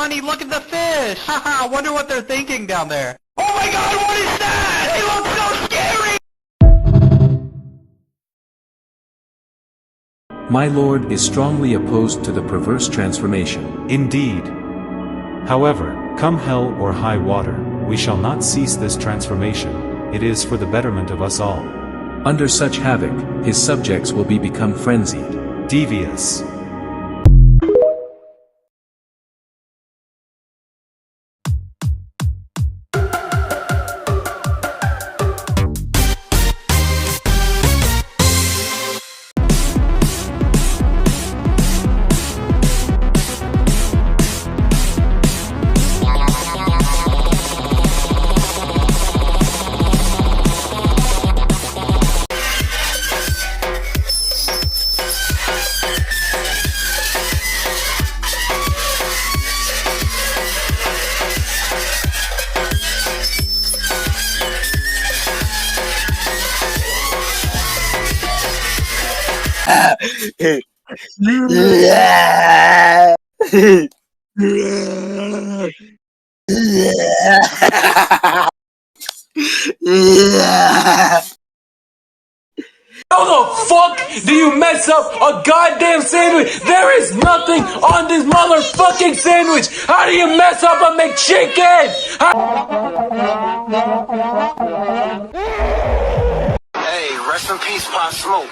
honey, look at the fish! Haha, wonder what they're thinking down there. Oh my god, what is that? It looks so scary! My lord is strongly opposed to the perverse transformation. Indeed. However, come hell or high water, we shall not cease this transformation. It is for the betterment of us all. Under such havoc, his subjects will become frenzied. Devious. How the fuck do you mess up a goddamn sandwich? There is nothing on this motherfucking sandwich. How do you mess up a McChicken? Hey, rest in peace, Pop Smoke.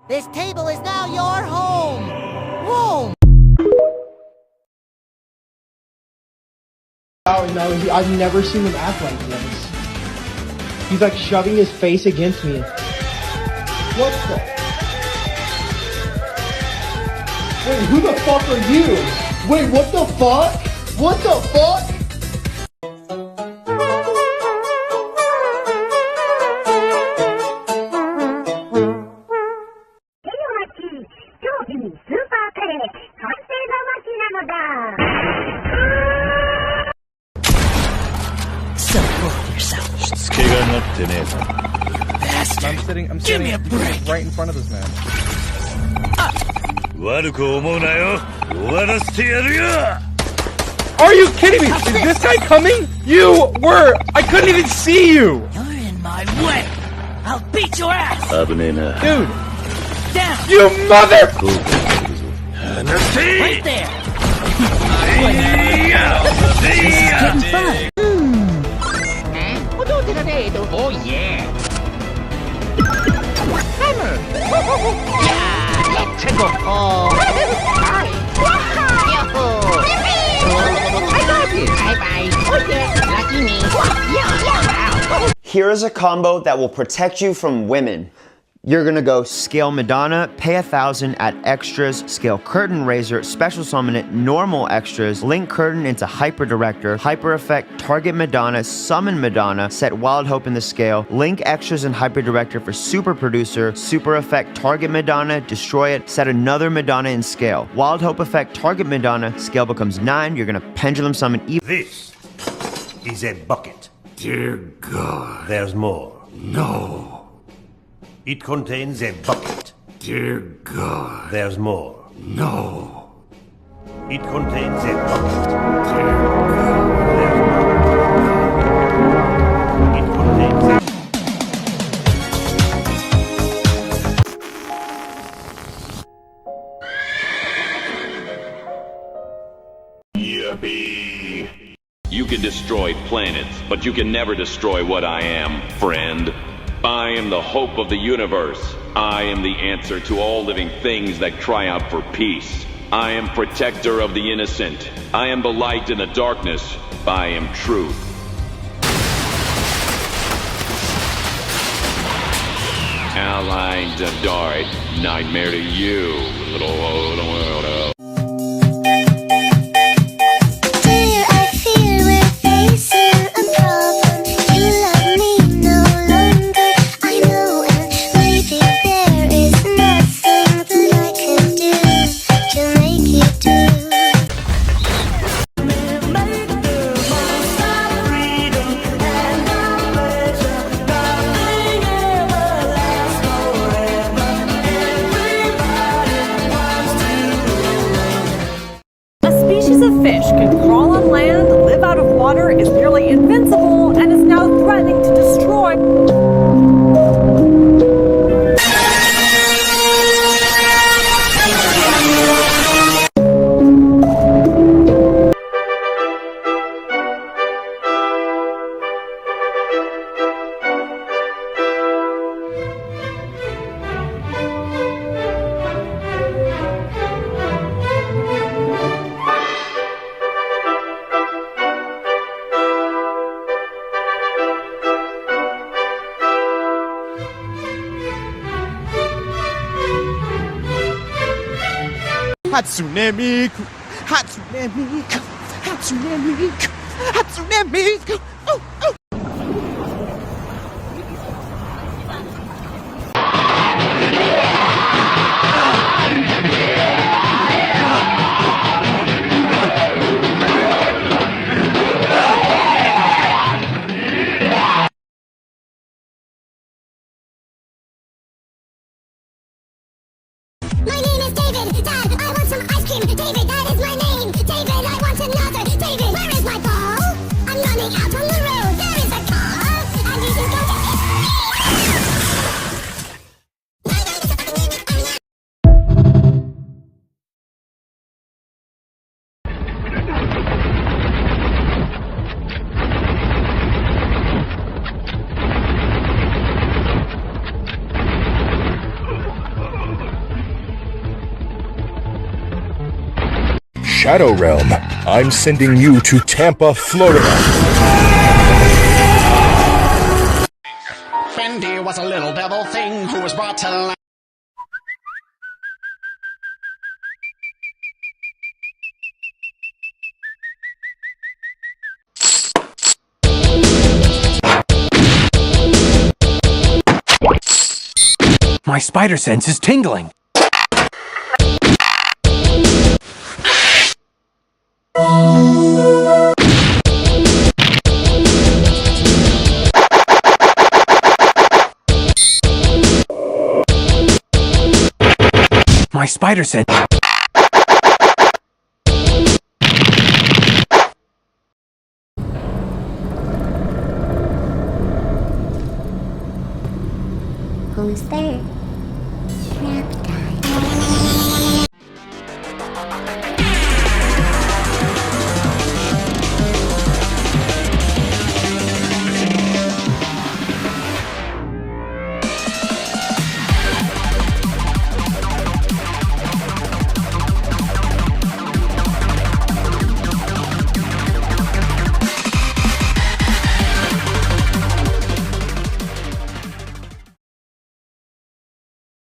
This table is now your home! Home! No, I've never seen him act like this. He's like shoving his face against me. What the? Wait, who the fuck are you? Wait, what the fuck? What the fuck? I'm sitting me a break. Right in front of this man. Are you kidding me? Is this guy coming? I couldn't even see you! You're in my way! I'll beat your ass! Dude! Down! You mother! Right there! Getting fun! Oh yeah! Let's go! I got you! Bye-bye! Oh yeah! Lucky me! Here is a combo that will protect you from women. You're gonna go scale Madonna, pay 1,000 at extras, scale curtain raiser, special summon it, normal extras, link curtain into hyper director, hyper effect, target Madonna, summon Madonna, set wild hope in the scale, link extras and hyper director for super producer, super effect, target Madonna, destroy it, set another Madonna in scale. Wild hope effect, target Madonna, scale becomes 9, you're gonna pendulum summon This is a bucket. Dear God. There's more. No. It contains a bucket. Dear God. There's more. No. It contains a bucket. Dear God. There's more. It contains a Yippee! You can destroy planets, but you can never destroy what I am, friend. I am the hope of the universe. I am the answer to all living things that cry out for peace. I am protector of the innocent. I am the light in the darkness. I am truth. Align to Dart. Nightmare to you, little old water is nearly invincible and is now threatening to destroy. Hatsune Miku, Hatsune Miku, Hatsune Miku, Hatsune Miku. Oh, oh. My name is David. Dad, I want some ice cream. David, that is my name. David, I want another. David, where is my ball? I'm running out on the road. There is a car. I need to go Shadow Realm, I'm sending you to Tampa, Florida. Fendi was a little devil thing who was brought to life. My spider sense is tingling. My spider sense. Who's there? Nap time.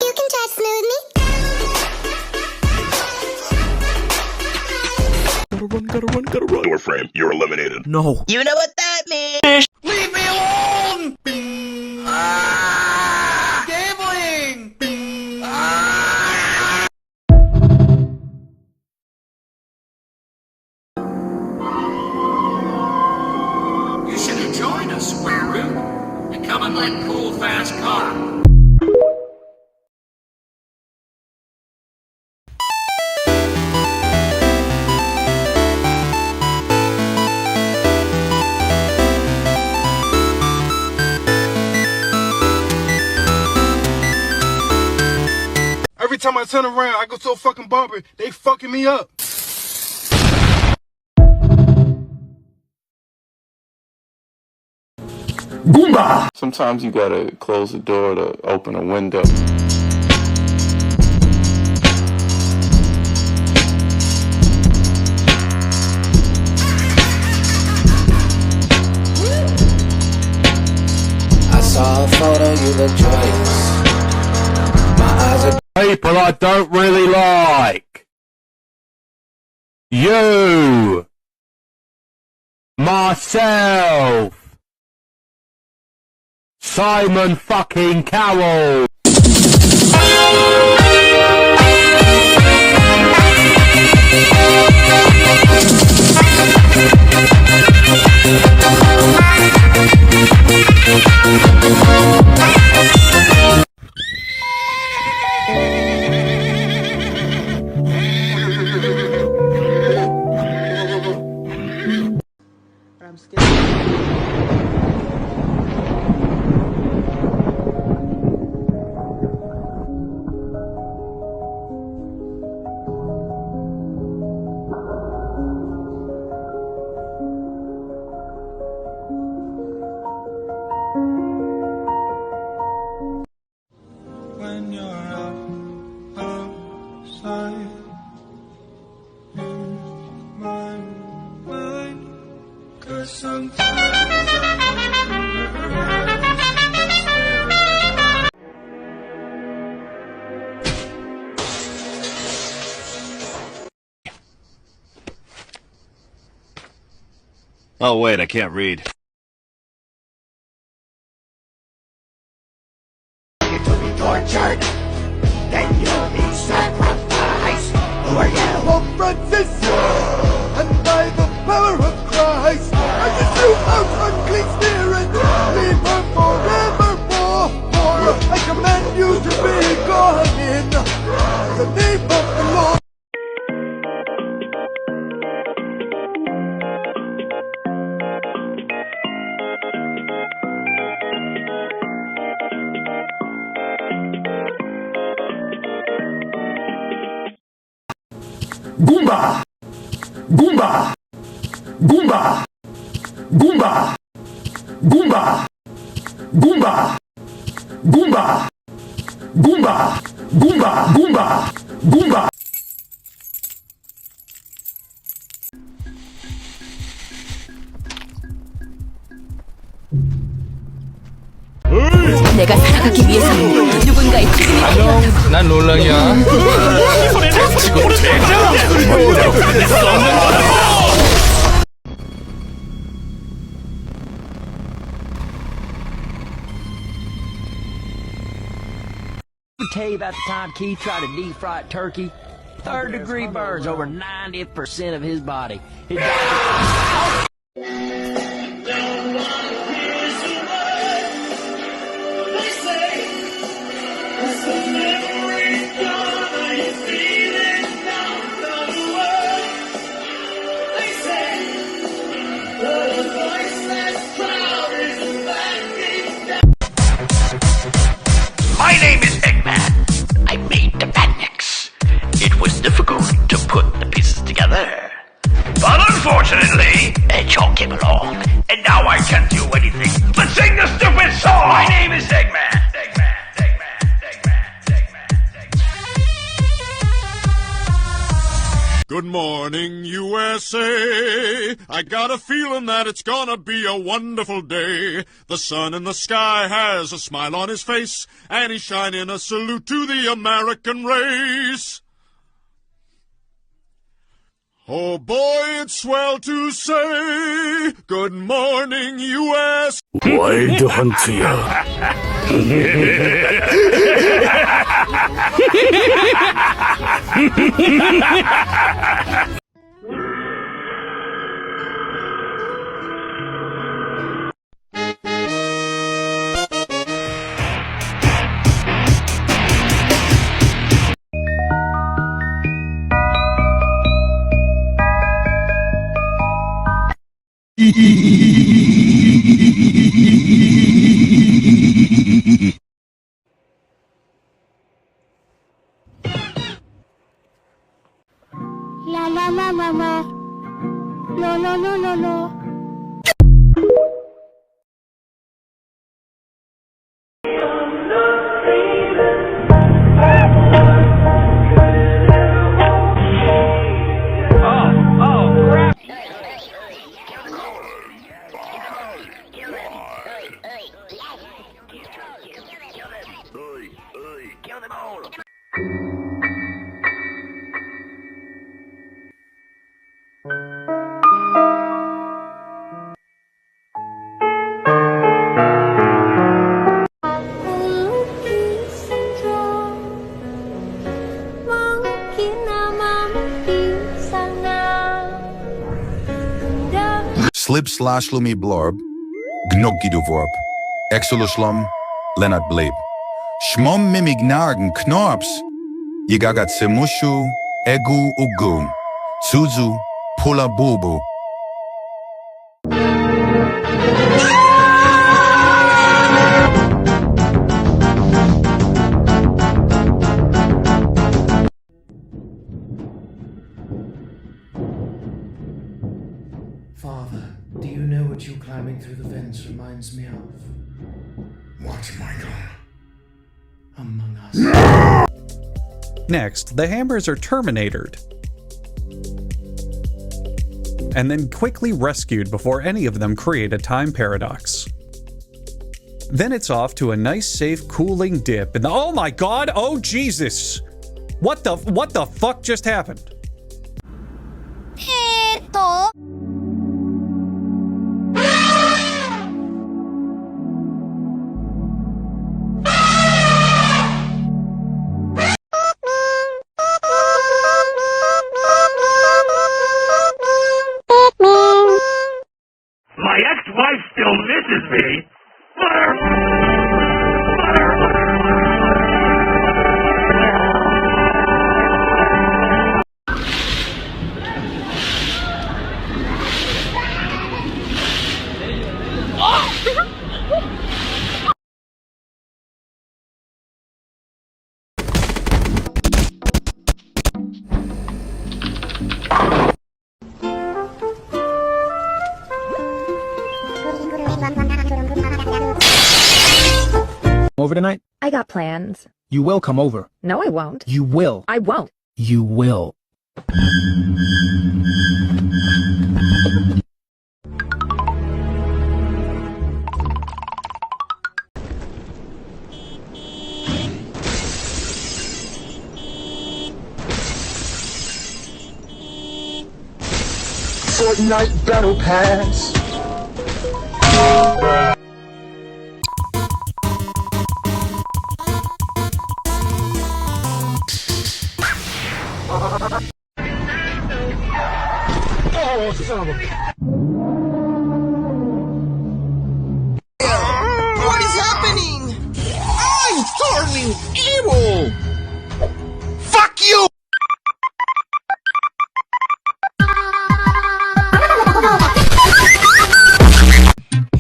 You can touch smooth me. Gotta run. Door frame, you're eliminated. No. You know what that means? Leave me alone! Ah! Gambling! Ah! You should have joined us, Square Root. And come in my cool, fast car. Every time I turn around, I go so fucking bumper. They fucking me up. Goomba! Sometimes you gotta close the door to open a window. I saw a photo, you look joyous. My eyes are People I don't really like. You. Myself. Simon fucking Cowell. Oh wait, I can't read. Tortured, then you'll be sacrificed. Who are you? Pope Francis, and by the power of Christ, I just you out unclean spirit, leave her forevermore. I command you to be gone in the name of the Lord. Goomba! Goomba! Goomba! Goomba! Goomba! Goomba! Goomba! Goomba! Goomba! Goomba! Goomba! 내가 살아가기 위해서는 누군가의 죽음이 필요하다고. 난 롤랑이야. Tell you about the time Keith tried to deep fry turkey. Third-degree burns over 90% of his body. His My name is Eggman. I made the Bandix. It was difficult to put the pieces together. But unfortunately, Hedgehog came along, and now I can't do anything but sing the stupid song! My name is Eggman. Good morning, USA. I got a feeling that it's gonna be a wonderful day. The sun in the sky has a smile on his face, and he's shining a salute to the American race. Oh boy, it's swell to say, good morning, US. 와일드 헌트야. La la la la la. La la la la la. Kill them all! Slip slash lumi blorb, gnoggidu vorp, exoloslam, Lennart bleep. Schmom mimignagen knorps, jigagat semushu, egu ugu, suzu, pula bubu. Father, do you know what you climbing through the vents reminds me of? What, Michael? Among Us. Next, the hammers are terminated, and then quickly rescued before any of them create a time paradox. Then it's off to a nice, safe, cooling dip in the— oh my god! Oh Jesus! What the fuck just happened? My ex-wife still misses me. Over tonight? I got plans. You will come over. No, I won't. You will. I won't. You will. Fortnite Battle Pass. Oh, son of a... What is happening? I'm turning evil! Fuck you!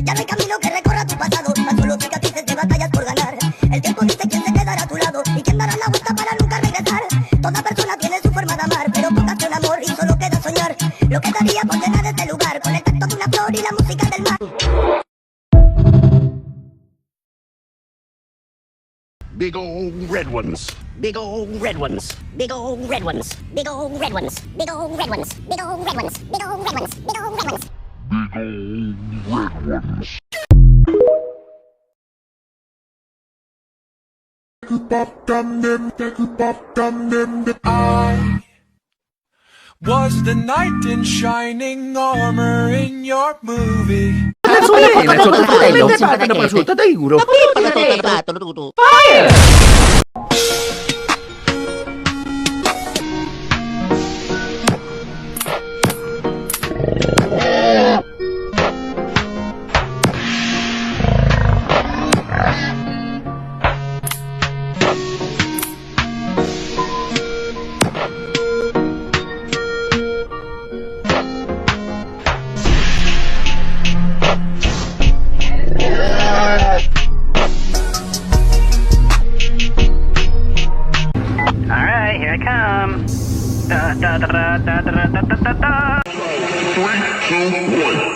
Ya no hay camino que recorra tu pasado, tan solo cicatrices de batallas por ganar. El tiempo dice quién se quedará a tu lado y quién dará la vuelta para nunca regresar. Toda persona tiene su forma de amar, pero pocas son amor y solo queda soñar. Lo que daría por llenar este lugar con el tacto de una flor y la música del mar. Big old red ones. Big old red ones. Big old red ones. Big old red ones, big old red ones, big old red ones, big old red ones, big old red ones. I was the knight in shining armor in your movie. Alright, here I come. Da da da da da da da da da. 3, 2,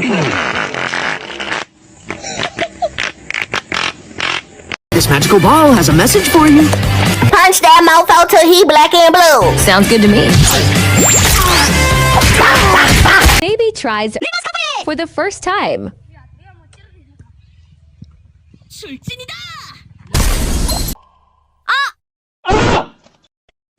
1. This magical ball has a message for you. Punch that mofo till he black and blue. Sounds good to me. Baby tries for the first time.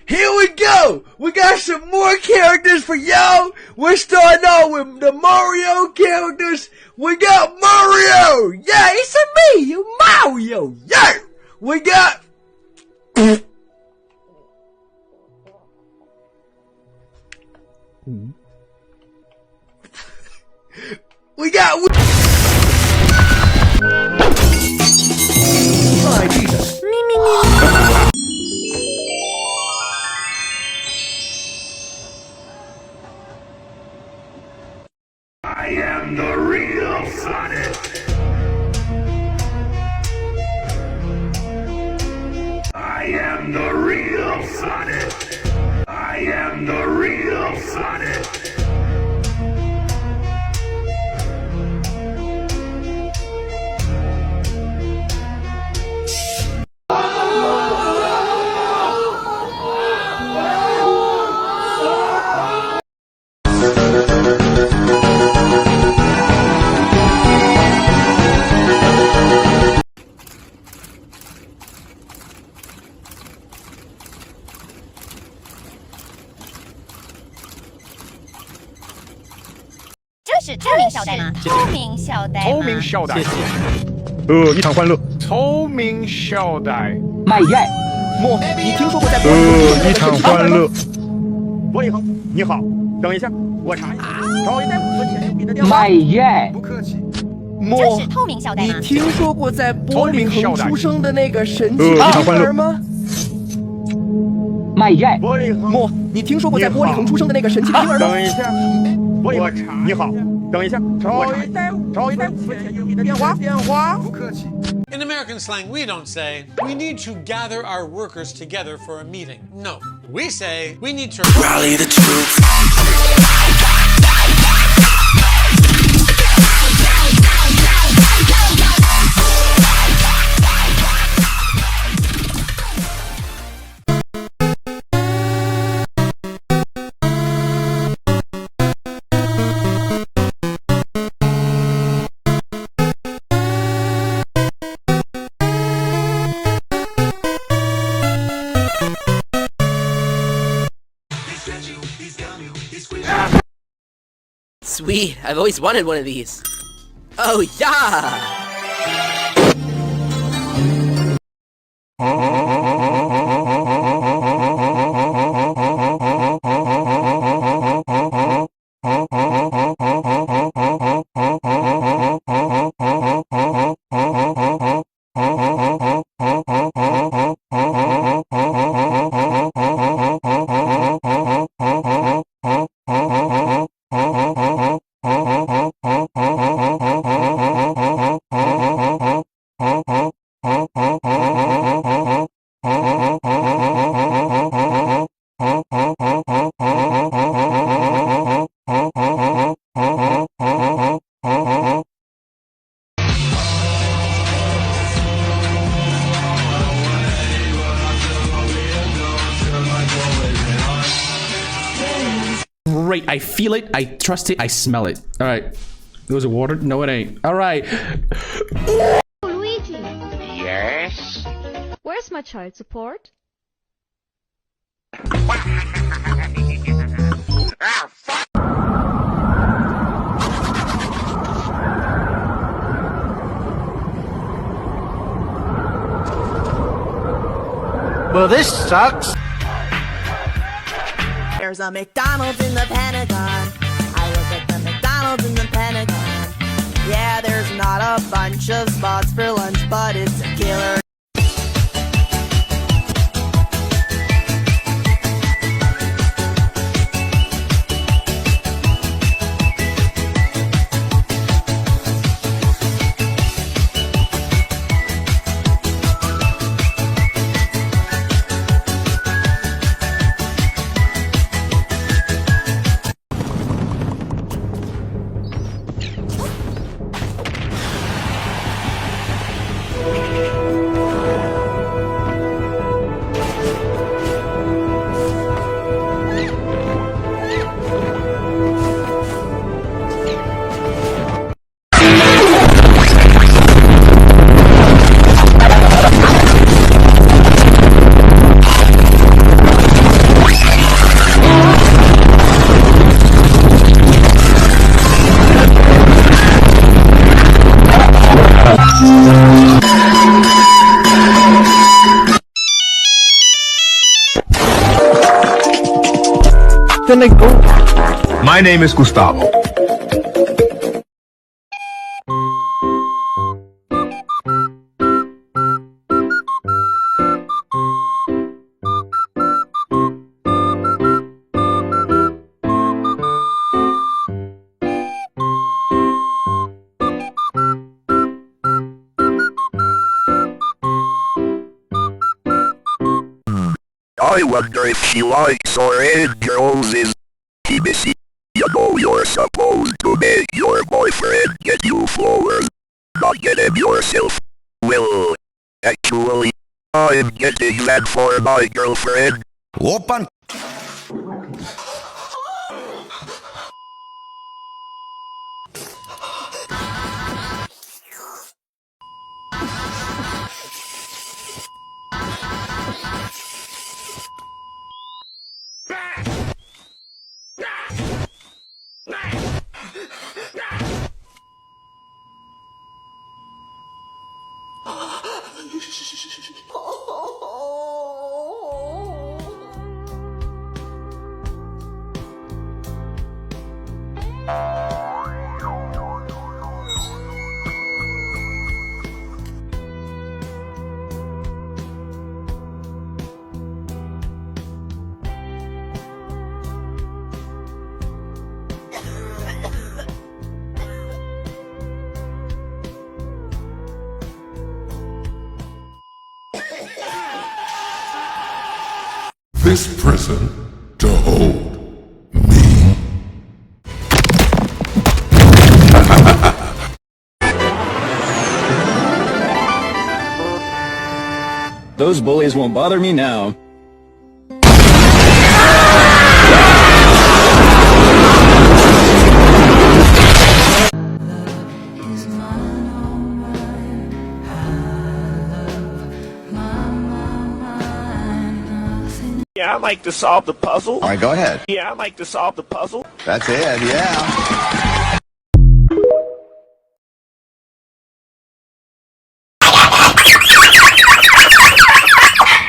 Here we go! We got some more characters for y'all! We're starting off with the Mario characters. We got Mario! Yeah, it's a me, Mario! Yeah! We got... We got... Oh, Jesus. I am the real Sonic. I am the real Sonic. I am the real Sonic. 是透明校带吗？透明校带吗？透明校带。一场欢乐。透明校带。买耶。莫，你听说过在玻璃一场欢乐。玻璃恒，你好，等一下，我查一下。找一袋5分钱硬币的电话。买耶。不客气。这是透明校带吗？你听说过在玻璃恒出生的那个神奇婴儿吗？买耶。玻璃恒。莫，你听说过在玻璃恒出生的那个神奇婴儿吗？等一下，玻璃恒，你好，等一下，找一袋5分钱硬币的电话。不客气。In American slang, we don't say, we need to gather our workers together for a meeting. No, we say, we need to rally the troops. Sweet, I've always wanted one of these. Oh yeah! Great, I feel it, I trust it, I smell it. All right, was it water? No, it ain't. All right. Luigi. Yes? Where's my child support? Ah, fuck! Well, this sucks. There's a McDonald's in the Pentagon. I look at the McDonald's in the Pentagon. Yeah, there's not a bunch of spots for lunch, but it's a killer. My name is Gustavo. I wonder if she likes orange girls is TBC. You know you're supposed to make your boyfriend get you flowers, not get them yourself. Well, actually, I'm getting that for my girlfriend. Open. this prison to hold Those bullies won't bother me now. Yeah, I'd like to solve the puzzle. All right, go ahead. Yeah, I'd like to solve the puzzle. That's it, yeah.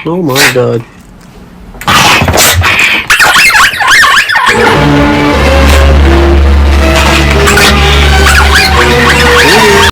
Oh my god.